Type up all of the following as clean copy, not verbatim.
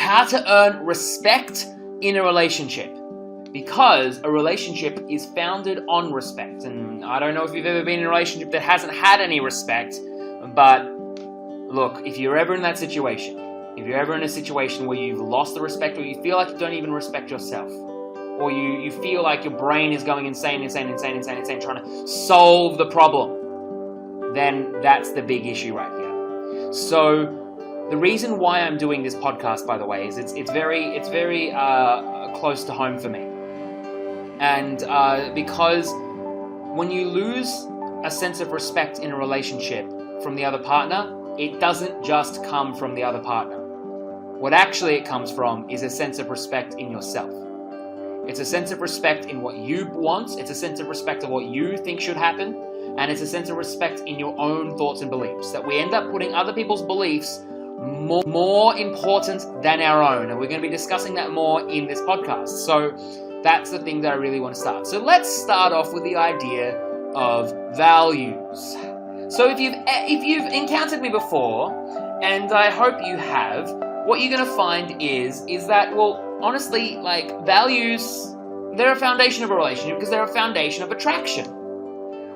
how to earn respect in a relationship. Because a relationship is founded on respect. And I don't know if you've ever been in a relationship that hasn't had any respect, but look, if you're ever in that situation, if you're ever in a situation where you've lost the respect, or you feel like you don't even respect yourself, or you feel like your brain is going insane, trying to solve the problem, then that's the big issue right here. So the reason why I'm doing this podcast, by the way, is it's very close to home for me. And because when you lose a sense of respect in a relationship from the other partner, it doesn't just come from the other partner. What actually it comes from is a sense of respect in yourself. It's a sense of respect in what you want. It's a sense of respect of what you think should happen. And it's a sense of respect in your own thoughts and beliefs. That we end up putting other people's beliefs more important than our own. And we're going to be discussing that more in this podcast. So that's the thing that I really want to start. So let's start off with the idea of values. So if you've encountered me before, and I hope you have, what you're going to find is that, well, honestly, like, values, they're a foundation of a relationship because they're a foundation of attraction.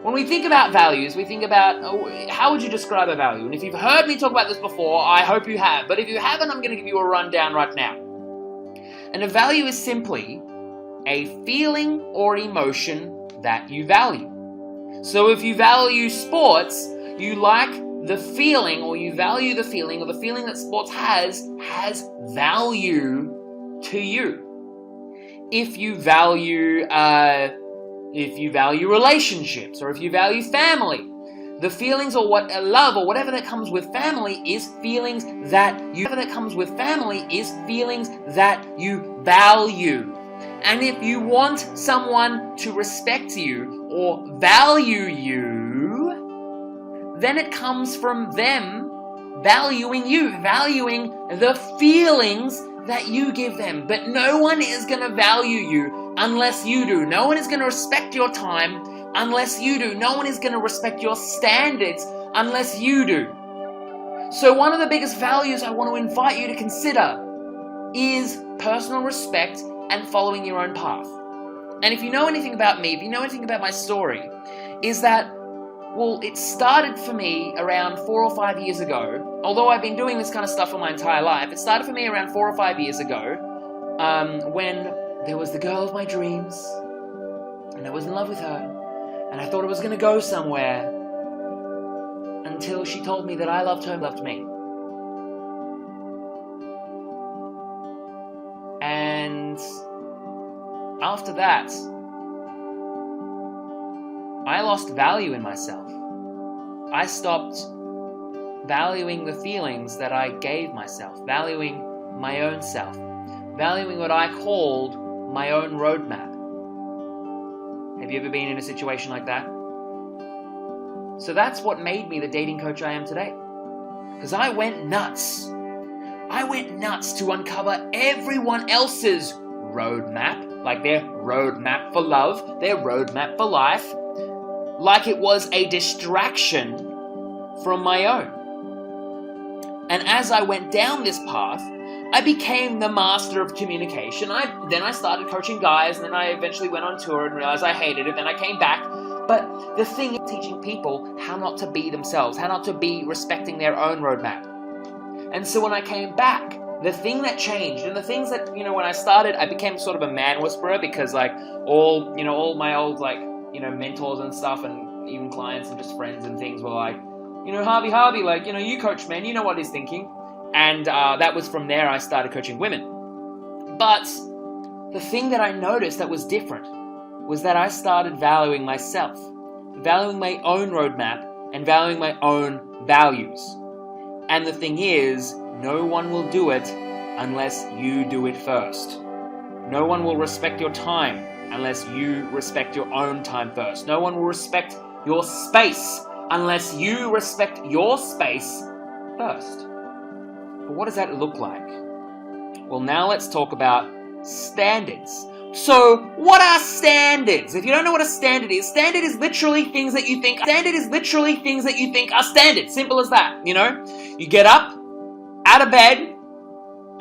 When we think about values, we think about, how would you describe a value? And if you've heard me talk about this before, I hope you have. But if you haven't, I'm going to give you a rundown right now. And a value is simply a feeling or emotion that you value. So if you value sports, you like the feeling, or you value the feeling, or the feeling that sports has value to you. If you value relationships, or if you value family, the feelings or what love or whatever that comes with family is feelings that you value. And if you want someone to respect you or value you, then it comes from them valuing you, valuing the feelings that you give them. But no one is going to value you unless you do. No one is going to respect your time unless you do. No one is going to respect your standards unless you do. So one of the biggest values I want to invite you to consider is personal respect and following your own path. And if you know anything about me, if you know anything about my story, is that, well, it started for me around 4 or 5 years ago. Although I've been doing this kind of stuff for my entire life, it started for me around 4 or 5 years ago, when there was the girl of my dreams, and I was in love with her, and I thought it was going to go somewhere, until she told me that I loved her and loved me. And after that, I lost value in myself. I stopped valuing the feelings that I gave myself, valuing my own self, valuing what I called my own roadmap. Have you ever been in a situation like that? So that's what made me the dating coach I am today. Because I went nuts. I went nuts to uncover everyone else's roadmap, like their roadmap for love, their roadmap for life, like it was a distraction from my own. And as I went down this path, I became the master of communication. Then I started coaching guys, and then I eventually went on tour and realized I hated it. Then I came back. But the thing is teaching people how not to be themselves, how not to be respecting their own roadmap. And so when I came back, the thing that changed, and the things that, when I started, I became sort of a man whisperer, because all my old mentors and stuff, and even clients and just friends and things were like, Harvey, you coach men, you know what he's thinking. And that was from there I started coaching women. But the thing that I noticed that was different was that I started valuing myself, valuing my own roadmap, and valuing my own values. And the thing is, no one will do it unless you do it first. No one will respect your time unless you respect your own time first. No one will respect your space unless you respect your space first. But what does that look like? Well, now let's talk about standards. So, what are standards? If you don't know what a standard is literally things that you think are standard. Simple as that, You get up, out of bed,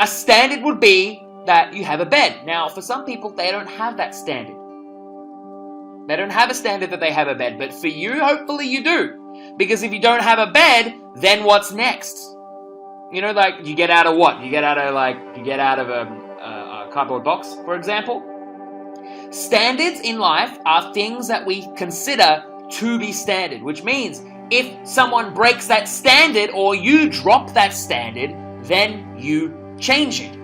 A standard would be that you have a bed. Now, for some people, they don't have that standard. They don't have a standard that they have a bed, but for you, hopefully you do. Because if you don't have a bed, then what's next? You know, like, you get out of what? You get out of a cardboard box, for example. Standards in life are things that we consider to be standard, which means if someone breaks that standard or you drop that standard, then you change it.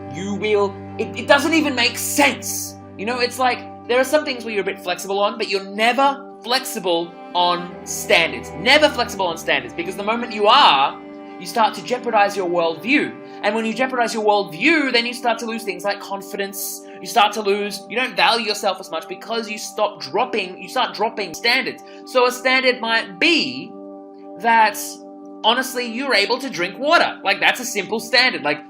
It doesn't even make sense. You know, it's like, there are some things where you're a bit flexible on, but you're never flexible on standards. Never flexible on standards, because the moment you are, you start to jeopardize your worldview. And when you jeopardize your worldview, then you start to lose things like confidence. You don't value yourself as much because you start dropping standards. So a standard might be that, honestly, you're able to drink water. Like, that's a simple standard. Like,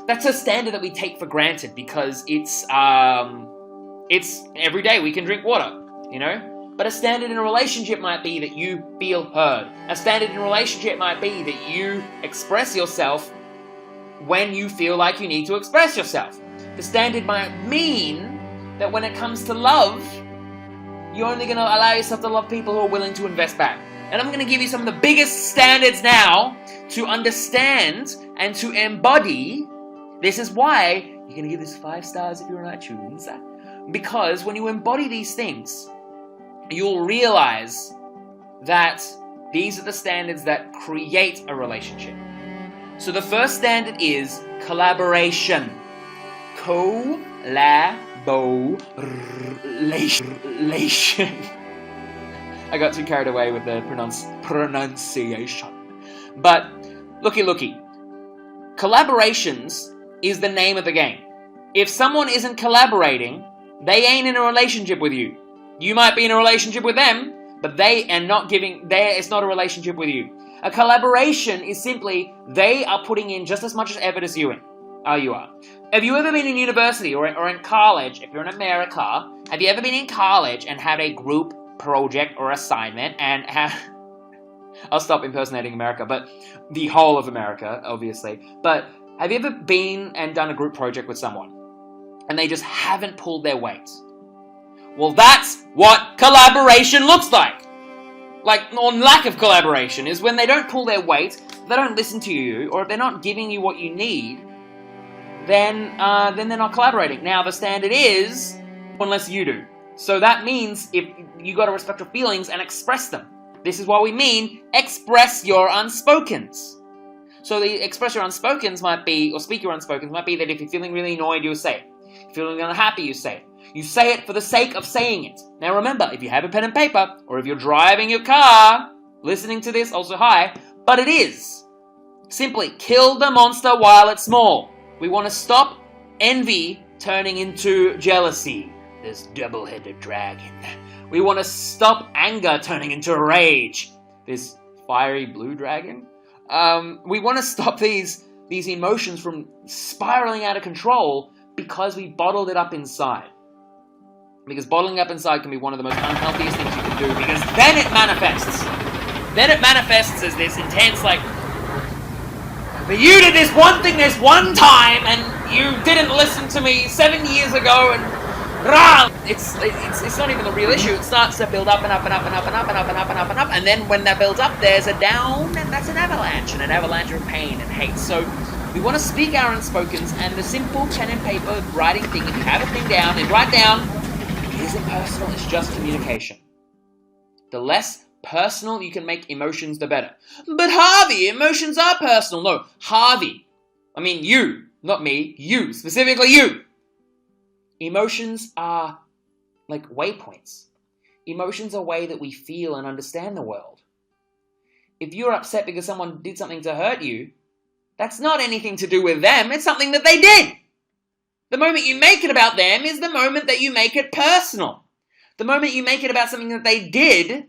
that's a standard that we take for granted because it's every day we can drink water, you know? But a standard in a relationship might be that you feel heard. A standard in a relationship might be that you express yourself when you feel like you need to express yourself. The standard might mean that when it comes to love, you're only going to allow yourself to love people who are willing to invest back. And I'm going to give you some of the biggest standards now to understand and to embody. This is why you're going to give this 5 stars if you're on iTunes. Because when you embody these things, you'll realize that these are the standards that create a relationship. So the first standard is collaboration. Collaboration. I got too carried away with the pronunciation. But looky. Collaborations is the name of the game. If someone isn't collaborating, they ain't in a relationship with you. You might be in a relationship with them, but it's not a relationship with you. A collaboration is simply they are putting in just as much effort as you are. Have you ever been in university or in college? If you're in America, have you ever been in college and had a group project or assignment and I'll stop impersonating America, but the whole of America, obviously. But have you ever been and done a group project with someone and they just haven't pulled their weight? Well, that's what collaboration looks like. Or lack of collaboration is when they don't pull their weight, they don't listen to you, or if they're not giving you what you need, then they're not collaborating. Now, the standard is unless you do. So that means if you got to respect your feelings and express them. This is what we mean, express your unspokens. So the express your unspokens might be, or speak your unspokens might be that if you're feeling really annoyed, you say it. If you're feeling unhappy, you say it. You say it for the sake of saying it. Now remember, if you have a pen and paper, or if you're driving your car, listening to this, also hi, but it is. Simply, kill the monster while it's small. We want to stop envy turning into jealousy. This double-headed dragon. We want to stop anger turning into rage. This fiery blue dragon. We want to stop these emotions from spiraling out of control because we bottled it up inside. Because bottling up inside can be one of the most unhealthiest things you can do, because then it manifests. Then it manifests as this intense, like, but you did this one thing this one time, and you didn't listen to me 7 years ago, and rah! It's not even the real issue. It starts to build up and up and up and up and up and up and up and up and up, and then when that builds up, there's a down, and that's an avalanche of pain and hate. So we want to speak our unspokens, and the simple pen and paper writing thing, if you have a thing down, and write down, it isn't personal, it's just communication. The less personal you can make emotions, the better. But Harvey, emotions are personal. No, Harvey. I mean you, not me, you, specifically you. Emotions are like waypoints. Emotions are a way that we feel and understand the world. If you're upset because someone did something to hurt you, that's not anything to do with them, it's something that they did. The moment you make it about them is the moment that you make it personal. The moment you make it about something that they did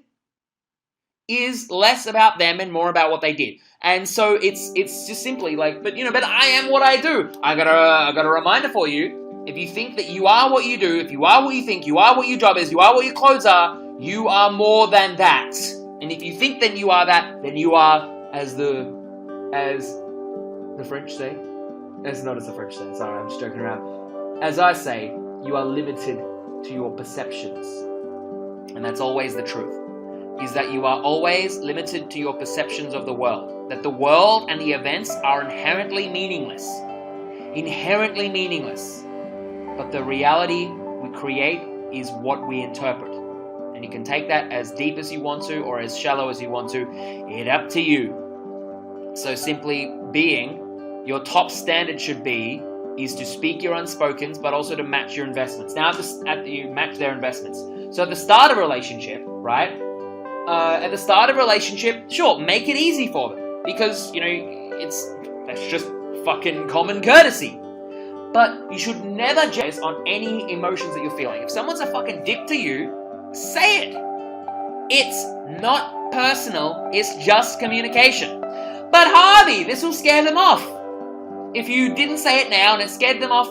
is less about them and more about what they did. And so it's just simply like, but I am what I do. I got a reminder for you. If you think that you are what you do, if you are what you think, you are what your job is, you are what your clothes are, you are more than that. And if you think that you are that, then you are, as the French say, It's not as the French say. Sorry, I'm just joking around. As I say, you are limited to your perceptions. And that's always the truth. Is that you are always limited to your perceptions of the world. That the world and the events are inherently meaningless. Inherently meaningless. But the reality we create is what we interpret. And you can take that as deep as you want to or as shallow as you want to. It's up to you. So simply being, your top standard should be is to speak your unspokens, but also to match your investments. Now, you match their investments. So at the start of a relationship, right? At the start of a relationship, sure, make it easy for them. Because, that's just fucking common courtesy. But you should never judge on any emotions that you're feeling. If someone's a fucking dick to you, say it. It's not personal, it's just communication. But Harvey, this will scare them off. If you didn't say it now and it scared them off,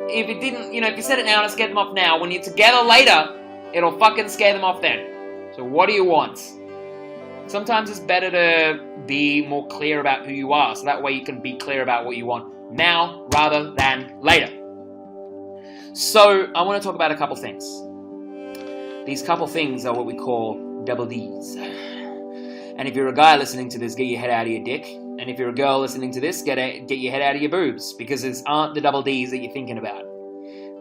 if you said it now and it scared them off now, when you're together later, it'll fucking scare them off then. So what do you want? Sometimes it's better to be more clear about who you are, so that way you can be clear about what you want now rather than later. So I want to talk about a couple things. These couple things are what we call double D's. And if you're a guy listening to this, get your head out of your dick. And if you're a girl listening to this, get your head out of your boobs, because these aren't the double D's that you're thinking about.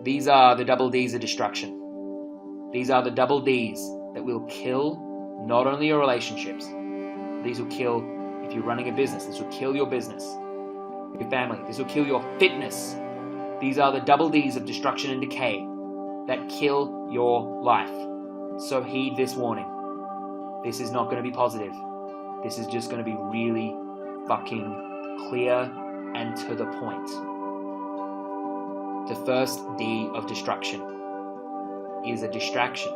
These are the double D's of destruction. These are the double D's that will kill not only your relationships. These will kill if you're running a business. This will kill your business, your family. This will kill your fitness. These are the double D's of destruction and decay that kill your life. So heed this warning. This is not going to be positive. This is just going to be really fucking clear and to the point. The first D of destruction is a distraction.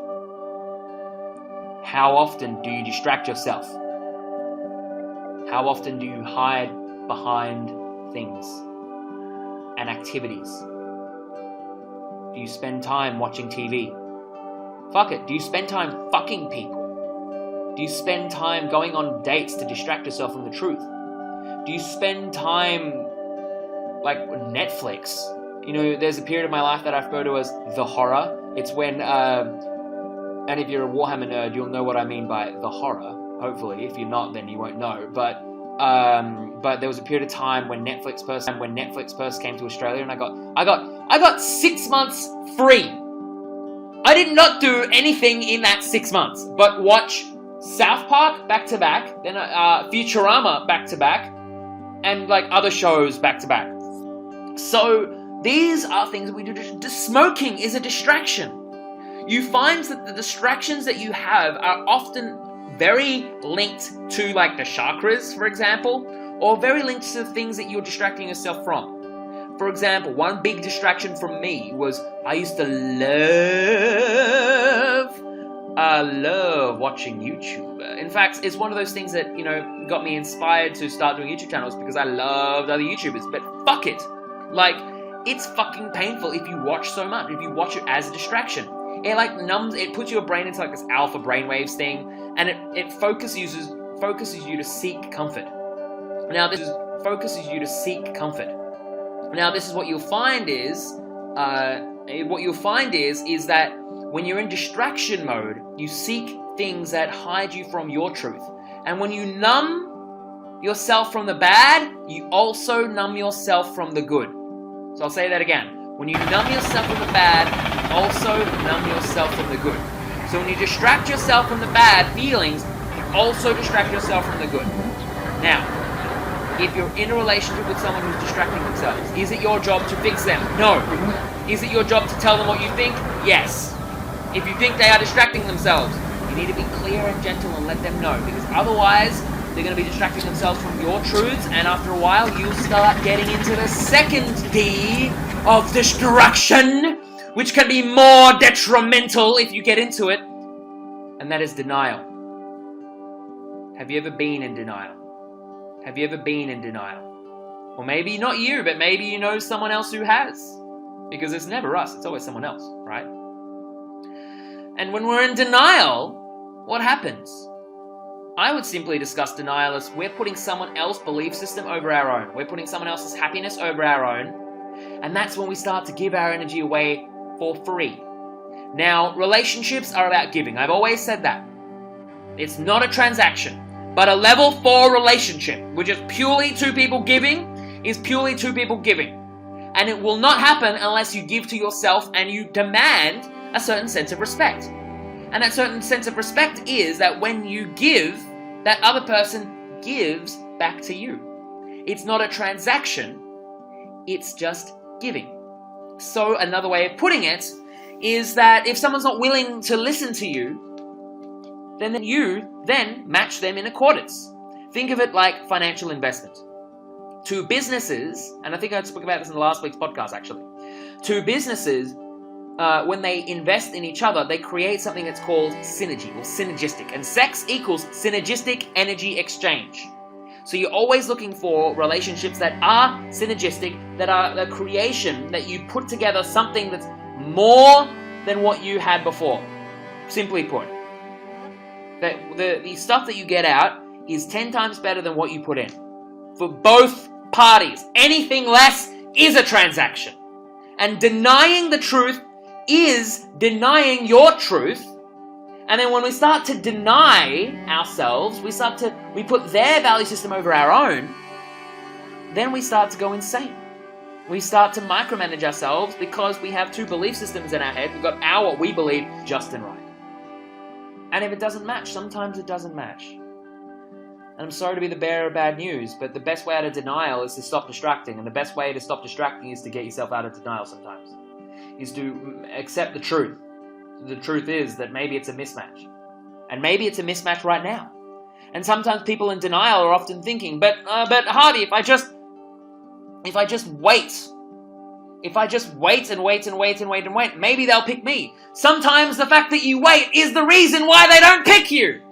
How often do you distract yourself? How often do you hide behind things and activities? Do you spend time watching TV? Fuck it. Do you spend time fucking people? Do you spend time going on dates to distract yourself from the truth? Do you spend time like Netflix? There's a period of my life that I refer to as the horror. It's when, and if you're a Warhammer nerd, you'll know what I mean by the horror. Hopefully, if you're not, then you won't know. But there was a period of time when Netflix first came to Australia, and I got 6 months free. I did not do anything in that 6 months, but watch South Park back to back, then Futurama back to back, and like other shows back to back. So these are things that we do. Smoking is a distraction. You find that the distractions that you have are often very linked to like the chakras, for example, or very linked to the things that you're distracting yourself from. For example, one big distraction from me was I used to love watching YouTube. In fact, it's one of those things that, got me inspired to start doing YouTube channels because I loved other YouTubers. But fuck it. Like, it's fucking painful if you watch so much, if you watch it as a distraction. It like numbs, it puts your brain into like this alpha brainwaves thing, and it focuses you to seek comfort. Now this focuses you to seek comfort. Now this is what you'll find is that when you're in distraction mode, you seek things that hide you from your truth. And when you numb yourself from the bad, you also numb yourself from the good. So I'll say that again. When you numb yourself from the bad, you also numb yourself from the good. So when you distract yourself from the bad feelings, you also distract yourself from the good. Now, if you're in a relationship with someone who's distracting themselves, is it your job to fix them? No. Is it your job to tell them what you think? Yes. If you think they are distracting themselves, you need to be clear and gentle and let them know, because otherwise they're going to be distracting themselves from your truths, and after a while you'll start getting into the second D of destruction, which can be more detrimental if you get into it, and that is denial. Have you ever been in denial? Have you ever been in denial? Or maybe not you, but maybe you know someone else who has. Because it's never us, it's always someone else, right? And when we're in denial, what happens? I would simply discuss denial as we're putting someone else's belief system over our own. We're putting someone else's happiness over our own. And that's when we start to give our energy away for free. Now, relationships are about giving. I've always said that. It's not a transaction, but a level 4 relationship, which is purely two people giving, is purely two people giving. And it will not happen unless you give to yourself and you demand a certain sense of respect. And that certain sense of respect is that when you give, that other person gives back to you. It's not a transaction, it's just giving. So another way of putting it is that if someone's not willing to listen to you, then you then match them in accordance. Think of it like financial investment. Two businesses, and I think I spoke about this in the last week's podcast actually, two businesses, when they invest in each other, they create something that's called synergy or synergistic. And sex equals synergistic energy exchange. So you're always looking for relationships that are synergistic, that are the creation, that you put together something that's more than what you had before. Simply put, that the stuff that you get out is 10 times better than what you put in. For both parties. Anything less is a transaction. And denying the truth is denying your truth. And then when we start to deny ourselves, we put their value system over our own, then we start to go insane. We start to micromanage ourselves because we have two belief systems in our head. We've got our what we believe just and right. And if it doesn't match, sometimes it doesn't match. And I'm sorry to be the bearer of bad news, but the best way out of denial is to stop distracting. And the best way to stop distracting is to get yourself out of denial sometimes. Is to accept the truth. The truth is that maybe it's a mismatch. And maybe it's a mismatch right now. And sometimes people in denial are often thinking, but Hardy, if I just wait, and wait, maybe they'll pick me. Sometimes the fact that you wait is the reason why they don't pick you.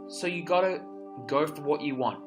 So you gotta go for what you want.